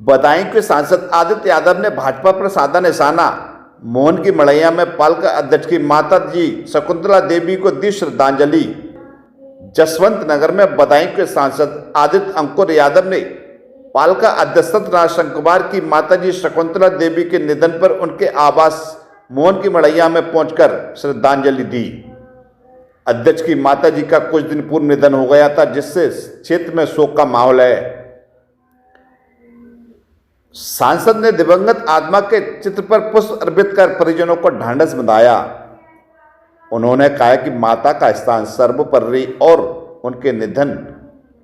बदायूं के सांसद आदित्य यादव ने भाजपा पर साधा निशाना। मोहन की मड़ैया में पालिका अध्यक्ष की माता जी शकुंतला देवी को दी श्रद्धांजलि। जसवंत नगर में बदायूं के सांसद आदित्य अंकुर यादव ने पालिका अध्यक्ष राजशंकुमार की माता जी शकुंतला देवी के निधन पर उनके आवास मोहन की मड़ैया में पहुंचकर श्रद्धांजलि दी। अध्यक्ष की माता जी का कुछ दिन पूर्व निधन हो गया था, जिससे क्षेत्र में शोक का माहौल है। सांसद ने दिवंगत आत्मा के चित्र पर पुष्प अर्पित कर परिजनों को ढांढस बंधाया। उन्होंने कहा कि माता का स्थान सर्वोपरि और उनके निधन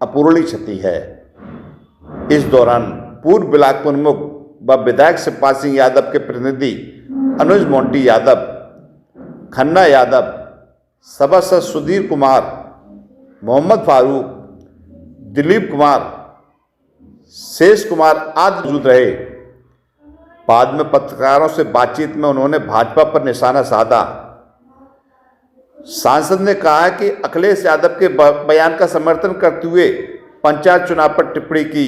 अपूरणीय क्षति है। इस दौरान पूर्व ब्लॉक प्रमुख व विधायक शिवपाल सिंह यादव के प्रतिनिधि अनुज मोंटी यादव, खन्ना यादव, सभासद सुधीर कुमार, मोहम्मद फारूक, दिलीप कुमार, शेष कुमार आदि मौजूद रहे। बाद में पत्रकारों से बातचीत में उन्होंने भाजपा पर निशाना साधा। सांसद ने कहा कि अखिलेश यादव के बयान का समर्थन करते हुए पंचायत चुनाव पर टिप्पणी की।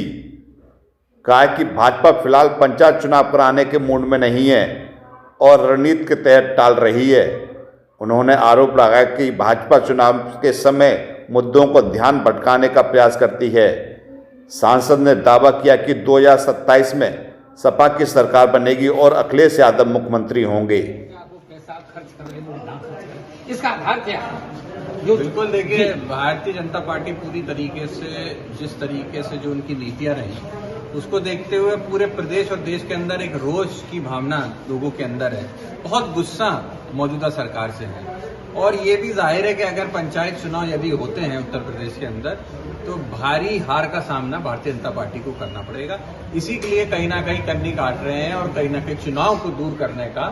कहा कि भाजपा फिलहाल पंचायत चुनाव कराने के मूड में नहीं है और रणनीति के तहत टाल रही है। उन्होंने आरोप लगाया कि भाजपा चुनाव के समय मुद्दों को ध्यान भटकाने का प्रयास करती है। सांसद ने दावा किया कि 2027 में सपा की सरकार बनेगी और अखिलेश यादव मुख्यमंत्री होंगे। इसका आधार क्या है? बिल्कुल, देखिए, भारतीय जनता पार्टी पूरी तरीके से जिस तरीके से जो उनकी नीतियां रही उसको देखते हुए पूरे प्रदेश और देश के अंदर एक रोष की भावना लोगों के अंदर है। बहुत गुस्सा मौजूदा सरकार से है और ये भी जाहिर है कि अगर पंचायत चुनाव यदि होते हैं उत्तर प्रदेश के अंदर तो भारी हार का सामना भारतीय जनता पार्टी को करना पड़ेगा। इसी के लिए कहीं ना कहीं कन्नी काट रहे हैं और कहीं ना कहीं चुनाव को दूर करने का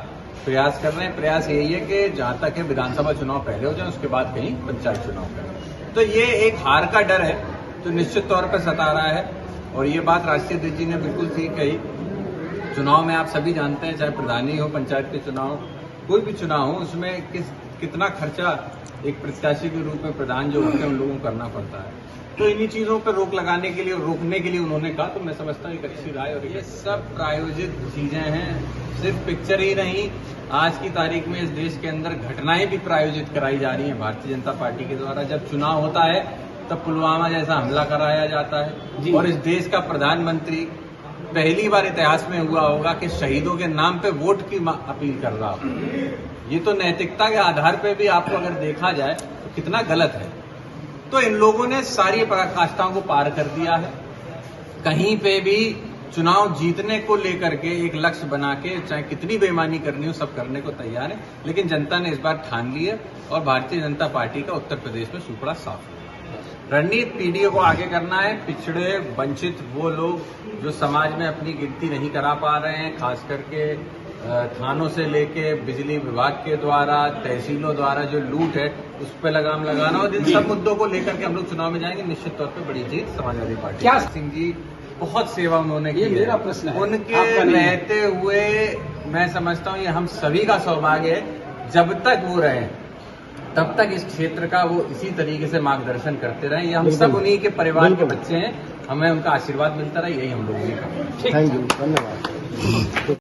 प्रयास कर रहे हैं। प्रयास यही है कि जहां तक है विधानसभा चुनाव पहले हो जाए, उसके बाद कहीं पंचायत चुनाव करें। तो ये एक हार का डर है जो निश्चित तौर पर सता रहा है और ये बात राष्ट्रीय अध्यक्ष जी ने बिल्कुल ठीक कही। चुनाव में आप सभी जानते हैं, चाहे प्रधानी हो, पंचायत के चुनाव, कोई भी चुनाव हो, उसमें कितना खर्चा एक प्रत्याशी के रूप में प्रधान जो होते हैं उन लोगों को करना पड़ता है। तो इन्हीं चीजों पर रोक लगाने के लिए, रोकने के लिए उन्होंने कहा, तो मैं समझता हूँ एक अच्छी राय। और ये सब प्रायोजित चीजें हैं, सिर्फ पिक्चर ही नहीं। आज की तारीख में इस देश के अंदर घटनाएं भी प्रायोजित कराई जा रही हैं भारतीय जनता पार्टी के द्वारा। जब चुनाव होता है तब पुलवामा जैसा हमला कराया जाता है और इस देश का प्रधानमंत्री पहली बार इतिहास में हुआ होगा कि शहीदों के नाम पे वोट की अपील कर रहा हो। ये तो नैतिकता के आधार पे भी आपको अगर देखा जाए तो कितना गलत है। तो इन लोगों ने सारी पराकाष्ठाओं को पार कर दिया है। कहीं पे भी चुनाव जीतने को लेकर के एक लक्ष्य बना के चाहे कितनी बेईमानी करनी हो सब करने को तैयार है, लेकिन जनता ने इस बार ठान ली है और भारतीय जनता पार्टी का उत्तर प्रदेश में सुपड़ा साफ है। रणनीति पीढ़ियों को आगे करना है। पिछड़े वंचित वो लोग जो समाज में अपनी गिनती नहीं करा पा रहे हैं, खास करके थानों से लेके बिजली विभाग के द्वारा, तहसीलों द्वारा जो लूट है उस पर लगाम लगाना और इन सब मुद्दों को लेकर के हम लोग चुनाव में जाएंगे। निश्चित तौर पे बड़ी जीत समाजवादी पार्टी। क्या सिंह जी बहुत सेवा उन्होंने की है। मेरा प्रश्न है, उनके रहते हुए मैं समझता हूँ ये हम सभी का सौभाग्य है। जब तक वो रहे तब तक इस क्षेत्र का वो इसी तरीके से मार्गदर्शन करते रहे। ये हम सब उन्हीं के परिवार के बच्चे हैं, हमें उनका आशीर्वाद मिलता रहे, यही हम लोग भी। थैंक यू, धन्यवाद।